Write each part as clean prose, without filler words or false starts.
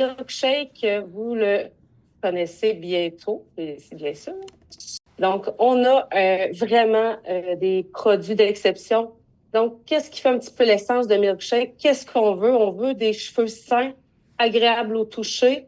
milkshake, vous le connaissez bientôt, c'est bien sûr. Donc, on a vraiment des produits d'exception. Donc, qu'est-ce qui fait un petit peu l'essence de milkshake? Qu'est-ce qu'on veut? On veut des cheveux sains, agréables au toucher.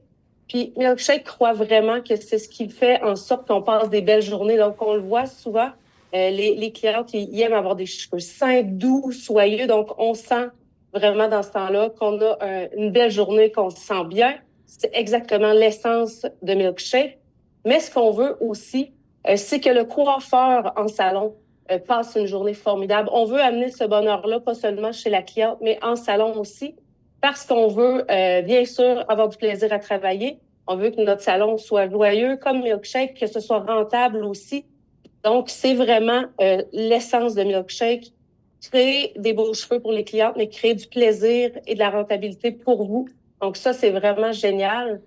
Puis, milkshake croit vraiment que c'est ce qui fait en sorte qu'on passe des belles journées. Donc, on le voit souvent, les clientes, ils aiment avoir des cheveux sains, doux, soyeux. Donc, on sent vraiment dans ce temps-là qu'on a une belle journée, qu'on se sent bien. C'est exactement l'essence de milkshake. Mais ce qu'on veut aussi, c'est que le coiffeur en salon passe une journée formidable. On veut amener ce bonheur-là, pas seulement chez la cliente, mais en salon aussi, parce qu'on veut, bien sûr, avoir du plaisir à travailler. On veut que notre salon soit joyeux, comme Milkshake, que ce soit rentable aussi. Donc, c'est vraiment l'essence de Milkshake. Créer des beaux cheveux pour les clientes, mais créer du plaisir et de la rentabilité pour vous. Donc, ça, c'est vraiment génial.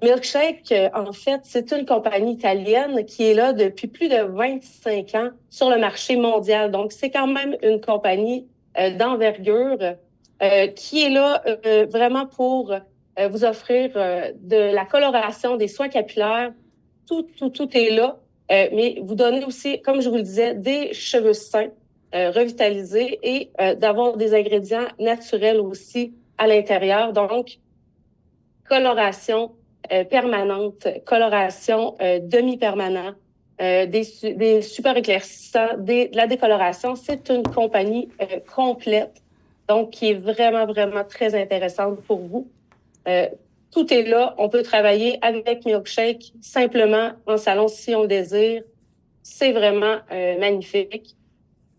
Milkshake, en fait, c'est une compagnie italienne qui est là depuis plus de 25 ans sur le marché mondial. Donc, c'est quand même une compagnie d'envergure qui est là vraiment pour vous offrir de la coloration, des soins capillaires. Tout est là. Mais vous donnez aussi, comme je vous le disais, des cheveux sains, revitalisés et d'avoir des ingrédients naturels aussi à l'intérieur. Donc, coloration permanente, coloration demi-permanent, des super éclaircissants, de la décoloration. C'est une compagnie complète, donc qui est vraiment, vraiment très intéressante pour vous. Euh, Tout est là. On peut travailler avec Milkshake simplement en salon si on le désire. C'est vraiment magnifique.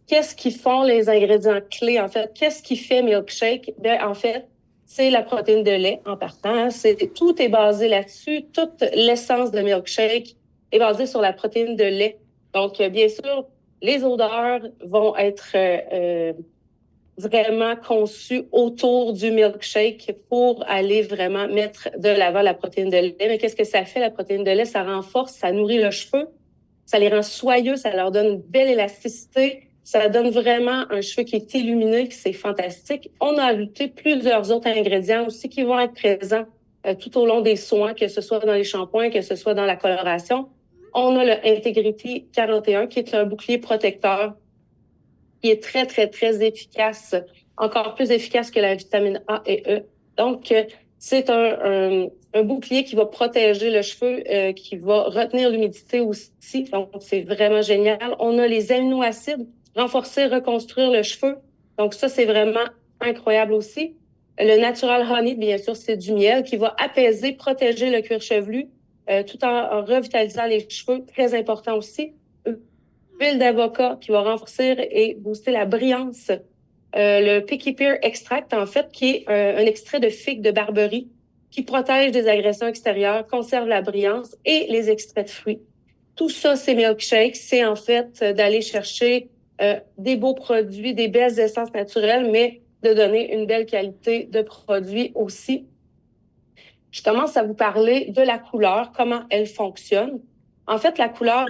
Qu'est-ce qui font les ingrédients clés, en fait? Qu'est-ce qui fait Milkshake? Bien, en fait, c'est la protéine de lait en partant. Tout est basé là-dessus. Toute l'essence de Milkshake est basée sur la protéine de lait. Donc, bien sûr, les odeurs vont être vraiment conçues autour du milkshake pour aller vraiment mettre de l'avant la protéine de lait. Mais qu'est-ce que ça fait, la protéine de lait? Ça renforce, ça nourrit le cheveu, ça les rend soyeux, ça leur donne une belle élasticité. Ça donne vraiment un cheveu qui est illuminé, qui c'est fantastique. On a ajouté plusieurs autres ingrédients aussi qui vont être présents tout au long des soins, que ce soit dans les shampoings, que ce soit dans la coloration. On a le Integrity 41 qui est un bouclier protecteur qui est très, très, très efficace, encore plus efficace que la vitamine A et E. Donc, c'est un bouclier qui va protéger le cheveu, qui va retenir l'humidité aussi. Donc, c'est vraiment génial. On a les aminoacides, renforcer, reconstruire le cheveu. Donc, ça, c'est vraiment incroyable aussi. Le Natural Honey, bien sûr, c'est du miel qui va apaiser, protéger le cuir chevelu, tout en revitalisant les cheveux. Très important aussi. Huile d'avocat qui va renforcer et booster la brillance. Le Picky Pear Extract, en fait, qui est un extrait de figue de Barberie qui protège des agressions extérieures, conserve la brillance et les extraits de fruits. Tout ça, c'est Milkshake. C'est en fait d'aller chercher des beaux produits, des belles essences naturelles, mais de donner une belle qualité de produit aussi. Je commence à vous parler de la couleur, comment elle fonctionne. En fait, la couleur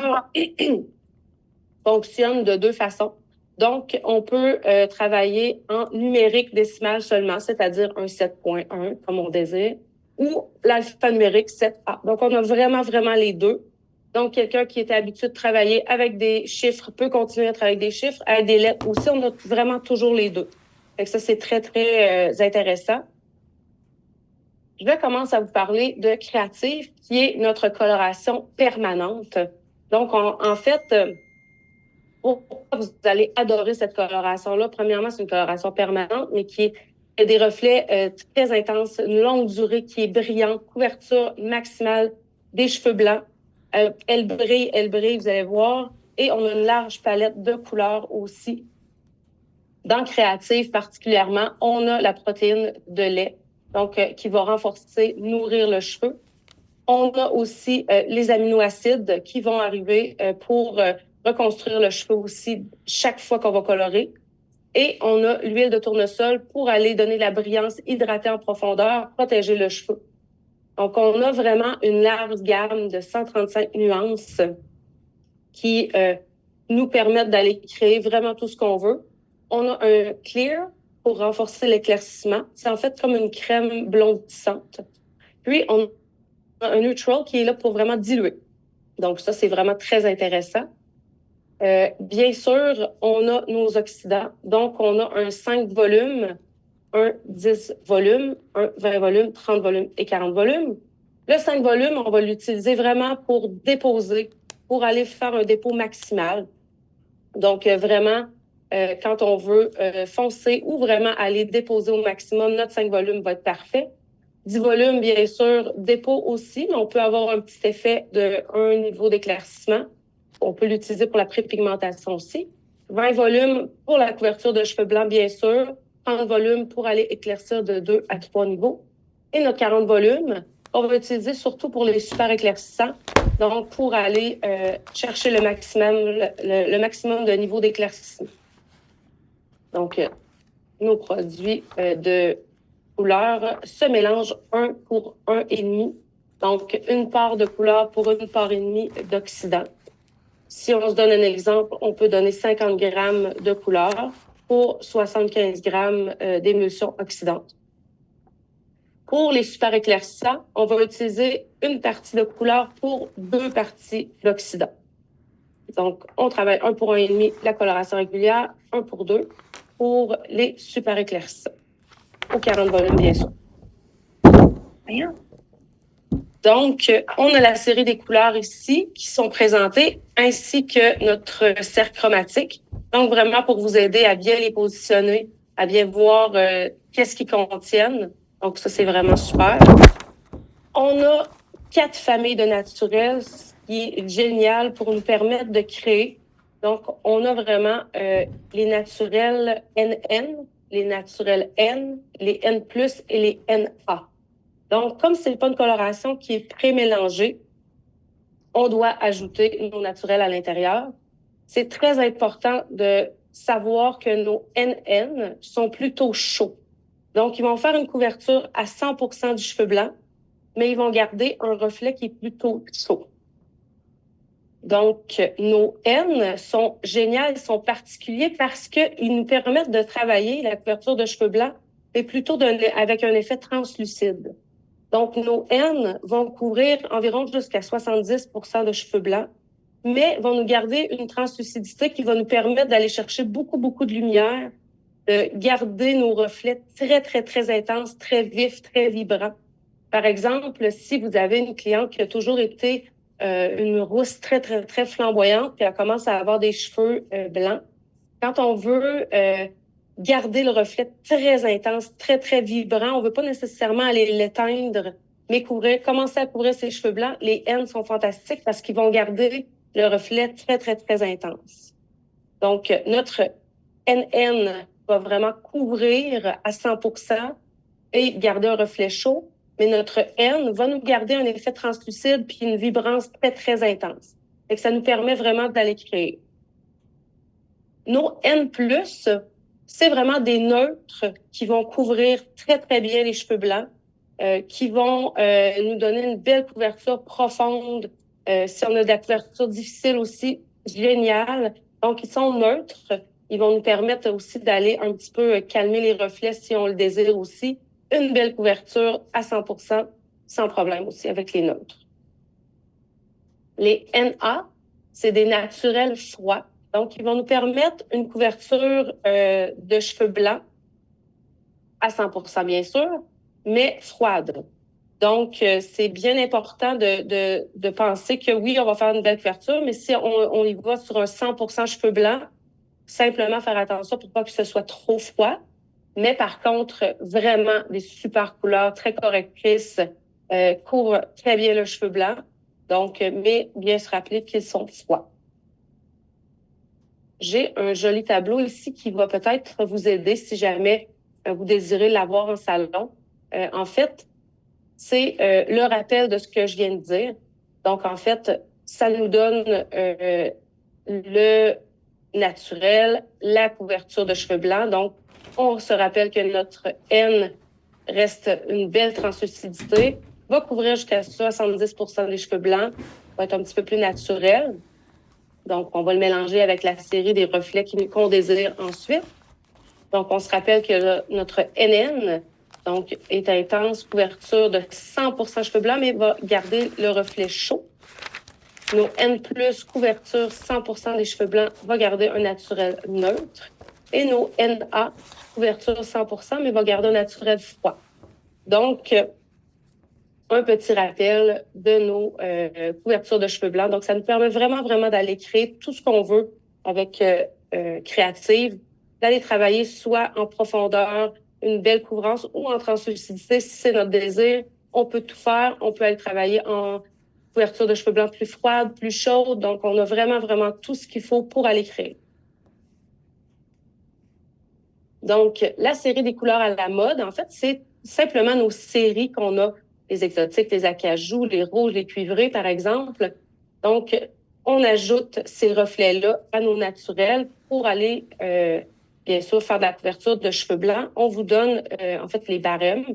fonctionne de deux façons. Donc, on peut travailler en numérique décimal seulement, c'est-à-dire un 7.1, comme on désire, ou l'alphanumérique 7A. Donc, on a vraiment, vraiment les deux. Donc, quelqu'un qui est habitué de travailler avec des chiffres peut continuer à travailler avec des chiffres. Avec des lettres aussi, on a vraiment toujours les deux. Fait que ça, c'est très, très intéressant. Je vais commencer à vous parler de Créative, qui est notre coloration permanente. Donc, en fait, pourquoi vous allez adorer cette coloration-là? Premièrement, c'est une coloration permanente, mais qui a des reflets très intenses, une longue durée, qui est brillante, couverture maximale des cheveux blancs. Elle brille, vous allez voir. Et on a une large palette de couleurs aussi. Dans Créative particulièrement, on a la protéine de lait, donc qui va renforcer, nourrir le cheveu. On a aussi les aminoacides qui vont arriver pour reconstruire le cheveu aussi chaque fois qu'on va colorer. Et on a l'huile de tournesol pour aller donner la brillance, hydrater en profondeur, protéger le cheveu. Donc, on a vraiment une large gamme de 135 nuances qui nous permettent d'aller créer vraiment tout ce qu'on veut. On a un clear pour renforcer l'éclaircissement. C'est en fait comme une crème blondissante. Puis, on a un neutral qui est là pour vraiment diluer. Donc, ça, c'est vraiment très intéressant. Bien sûr, on a nos oxydants. Donc, on a un 5 volumes, un 10 volumes, un 20 volumes, 30 volumes et 40 volumes. Le 5 volumes, on va l'utiliser vraiment pour déposer, pour aller faire un dépôt maximal. Donc, vraiment, quand on veut foncer ou vraiment aller déposer au maximum, notre 5 volumes va être parfait. 10 volumes, bien sûr, dépôt aussi, mais on peut avoir un petit effet d'un niveau d'éclaircissement. On peut l'utiliser pour la prépigmentation aussi. 20 volumes pour la couverture de cheveux blancs, bien sûr. 30 volumes pour aller éclaircir de 2 à 3 niveaux. Et notre 40 volumes, on va utiliser surtout pour les super éclaircissants. Donc, pour aller chercher le maximum de niveau d'éclaircissement. Donc, nos produits de couleur se mélangent 1 pour 1,5. Donc, une part de couleur pour une part et demie d'oxydant. Si on se donne un exemple, on peut donner 50 grammes de couleur pour 75 grammes d'émulsion oxydante. Pour les super éclaircissants, on va utiliser une partie de couleur pour 2 parties d'oxydant. Donc, on travaille 1 pour 1,5 la coloration régulière, 1 pour 2 pour les super éclaircissants. Au 40 volumes, bien sûr. Donc, on a la série des couleurs ici qui sont présentées, ainsi que notre cercle chromatique. Donc, vraiment pour vous aider à bien les positionner, à bien voir qu'est-ce qu'ils contiennent. Donc, ça, c'est vraiment super. On a 4 familles de naturels, ce qui est génial pour nous permettre de créer. Donc, on a vraiment les naturels NN, les naturels N, les N+, et les NA. Donc, comme ce n'est pas une coloration qui est pré-mélangée, on doit ajouter nos naturels à l'intérieur. C'est très important de savoir que nos NN sont plutôt chauds. Donc, ils vont faire une couverture à 100% du cheveu blanc, mais ils vont garder un reflet qui est plutôt chaud. Donc, nos N sont géniaux, ils sont particuliers parce qu'ils nous permettent de travailler la couverture de cheveux blancs, mais plutôt avec un effet translucide. Donc, nos N vont couvrir environ jusqu'à 70% de cheveux blancs, mais vont nous garder une translucidité qui va nous permettre d'aller chercher beaucoup, beaucoup de lumière, de garder nos reflets très, très, très intenses, très vifs, très vibrants. Par exemple, si vous avez une cliente qui a toujours été une rousse très, très, très flamboyante, puis elle commence à avoir des cheveux blancs, quand on veut garder le reflet très intense, très, très vibrant, on veut pas nécessairement aller l'éteindre, mais commencer à couvrir ses cheveux blancs, les N sont fantastiques parce qu'ils vont garder le reflet très, très, très intense. Donc, notre NN va vraiment couvrir à 100% et garder un reflet chaud, mais notre N va nous garder un effet translucide puis une vibrance très, très intense. Et que ça nous permet vraiment d'aller créer. Nos N+, c'est vraiment des neutres qui vont couvrir très, très bien les cheveux blancs, qui vont nous donner une belle couverture profonde. Si on a de la couverture difficile aussi, génial. Donc, ils sont neutres. Ils vont nous permettre aussi d'aller un petit peu calmer les reflets si on le désire aussi. Une belle couverture à 100%, sans problème aussi avec les neutres. Les NA, c'est des naturels froids. Donc, ils vont nous permettre une couverture de cheveux blancs à 100%, bien sûr, mais froide. Donc, c'est bien important de penser que oui, on va faire une belle couverture, mais si on y va sur un 100% cheveux blancs, simplement faire attention pour pas que ce soit trop froid. Mais par contre, vraiment des super couleurs très correctrices, couvrent très bien le cheveu blanc. Donc, mais bien se rappeler qu'ils sont froids. J'ai un joli tableau ici qui va peut-être vous aider si jamais vous désirez l'avoir en salon. En fait, c'est le rappel de ce que je viens de dire. Donc, en fait, ça nous donne le naturel, la couverture de cheveux blancs. Donc, on se rappelle que notre N reste une belle translucidité, va couvrir jusqu'à 70% des cheveux blancs, va être un petit peu plus naturel. Donc, on va le mélanger avec la série des reflets qu'on désire ensuite. Donc, on se rappelle que notre NN Donc, est intense, couverture de 100% cheveux blancs, mais va garder le reflet chaud. Nos N+, couverture 100% des cheveux blancs, va garder un naturel neutre. Et nos NA, couverture 100%, mais va garder un naturel froid. Donc, un petit rappel de nos couvertures de cheveux blancs. Donc, ça nous permet vraiment, vraiment d'aller créer tout ce qu'on veut avec Créative, d'aller travailler soit en profondeur, une belle couvrance ou en translucidité, si c'est notre désir. On peut tout faire. On peut aller travailler en couverture de cheveux blancs plus froide, plus chaude. Donc, on a vraiment, vraiment tout ce qu'il faut pour aller créer. Donc, la série des couleurs à la mode, en fait, c'est simplement nos séries qu'on a, les exotiques, les acajou, les rouges, les cuivrés, par exemple. Donc, on ajoute ces reflets-là à nos naturels pour aller, bien sûr, faire de la couverture de cheveux blancs. On vous donne, en fait, les barèmes.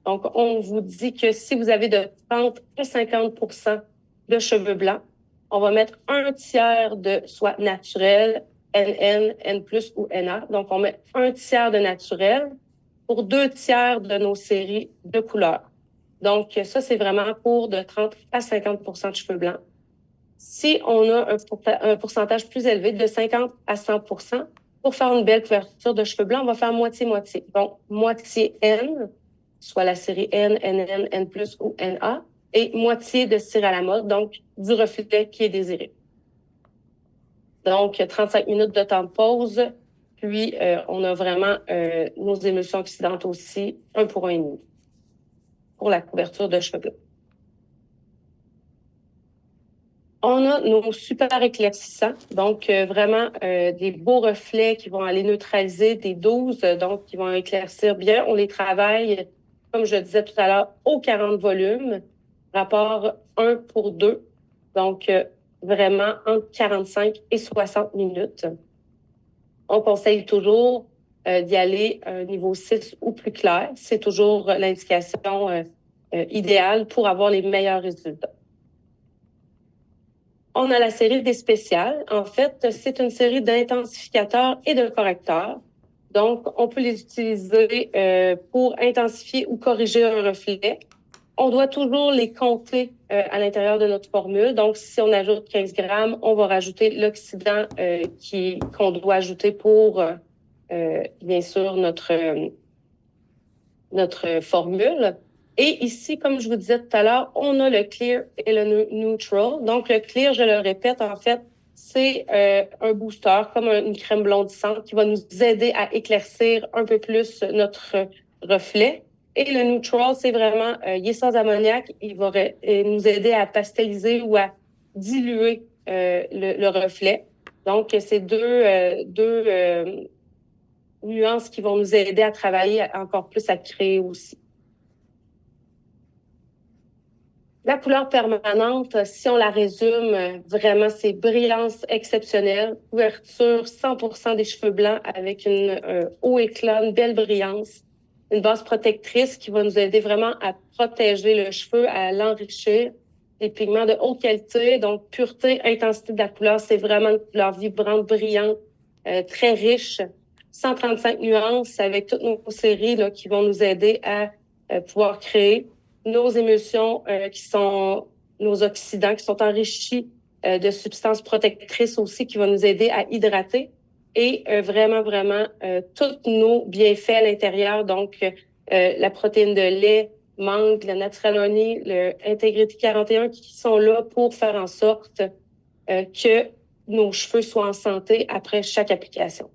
Donc, on vous dit que si vous avez de 30 à 50% de cheveux blancs, on va mettre un tiers de soit naturel, NN, N+, ou NA. Donc, on met un tiers de naturel pour 2 tiers de nos séries de couleurs. Donc, ça, c'est vraiment pour de 30 à 50% de cheveux blancs. Si on a un pourcentage plus élevé de 50 à 100%, pour faire une belle couverture de cheveux blancs, on va faire moitié-moitié. Donc, moitié N, soit la série N, NN, N+, ou NA, et moitié de cire à la mode, donc du reflet qui est désiré. Donc, 35 minutes de temps de pause. Puis, on a vraiment nos émulsions oxydantes aussi, 1 pour 1,5 pour la couverture de cheveux blancs. On a nos super éclaircissants, donc vraiment des beaux reflets qui vont aller neutraliser des 12, donc qui vont éclaircir bien. On les travaille, comme je disais tout à l'heure, au 40 volumes, rapport 1 pour 2. Donc, vraiment entre 45 et 60 minutes. On conseille toujours d'y aller à un niveau 6 ou plus clair. C'est toujours l'indication idéale pour avoir les meilleurs résultats. On a la série des spéciales. En fait, c'est une série d'intensificateurs et de correcteurs. Donc, on peut les utiliser pour intensifier ou corriger un reflet. On doit toujours les compter à l'intérieur de notre formule. Donc, si on ajoute 15 grammes, on va rajouter l'oxydant qu'on doit ajouter pour, bien sûr, notre formule. Et ici, comme je vous disais tout à l'heure, on a le clear et le neutral. Donc, le clear, je le répète, en fait, c'est un booster, comme une crème blondissante qui va nous aider à éclaircir un peu plus notre reflet. Et le neutral, c'est vraiment, il est sans ammoniac, il va nous aider à pasteliser ou à diluer le reflet. Donc, c'est deux nuances qui vont nous aider à travailler encore plus, à créer aussi. La couleur permanente, si on la résume, vraiment, c'est brillance exceptionnelle, couverture 100% des cheveux blancs avec une haut éclat, une belle brillance, une base protectrice qui va nous aider vraiment à protéger le cheveu, à l'enrichir, des pigments de haute qualité, donc pureté, intensité de la couleur, c'est vraiment une couleur vibrante, brillante, très riche, 135 nuances avec toutes nos séries là, qui vont nous aider à pouvoir créer nos émulsions qui sont nos oxydants, qui sont enrichis de substances protectrices aussi, qui vont nous aider à hydrater et vraiment, vraiment tous nos bienfaits à l'intérieur, donc la protéine de lait, mangue, le Natural Honey, le Integrity 41 qui sont là pour faire en sorte que nos cheveux soient en santé après chaque application.